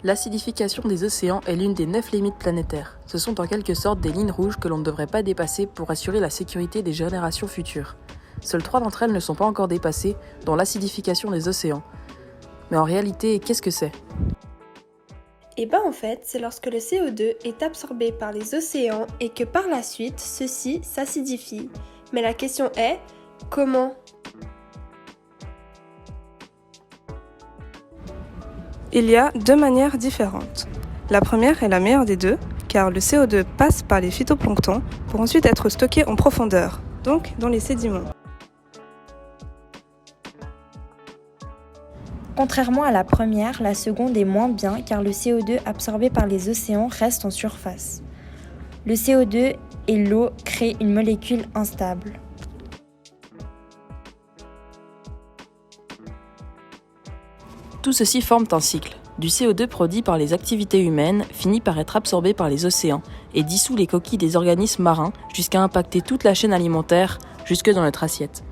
L'acidification des océans est l'une des 9 limites planétaires. Ce sont en quelque sorte des lignes rouges que l'on ne devrait pas dépasser pour assurer la sécurité des générations futures. Seules 3 d'entre elles ne sont pas encore dépassées, dont l'acidification des océans. Mais en réalité, qu'est-ce que c'est ? En fait, c'est lorsque le CO2 est absorbé par les océans et que par la suite, ceux-ci s'acidifient. Mais la question est, comment ? Il y a 2 manières différentes. La première est la meilleure des deux, car le CO2 passe par les phytoplanctons pour ensuite être stocké en profondeur, donc dans les sédiments. Contrairement à la première, la seconde est moins bien car le CO2 absorbé par les océans reste en surface. Le CO2 et l'eau créent une molécule instable. Tout ceci forme un cycle. Du CO2 produit par les activités humaines finit par être absorbé par les océans et dissout les coquilles des organismes marins jusqu'à impacter toute la chaîne alimentaire jusque dans notre assiette.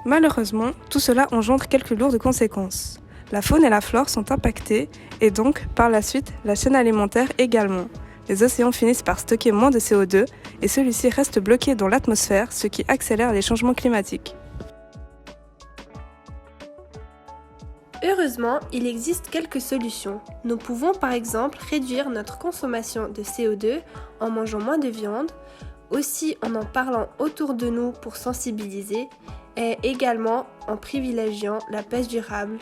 Malheureusement, tout cela engendre quelques lourdes conséquences. La faune et la flore sont impactées et donc, par la suite, la chaîne alimentaire également. Les océans finissent par stocker moins de CO2 et celui-ci reste bloqué dans l'atmosphère, ce qui accélère les changements climatiques. Heureusement, il existe quelques solutions. Nous pouvons par exemple réduire notre consommation de CO2 en mangeant moins de viande, aussi en parlant autour de nous pour sensibiliser, et également en privilégiant la pêche durable.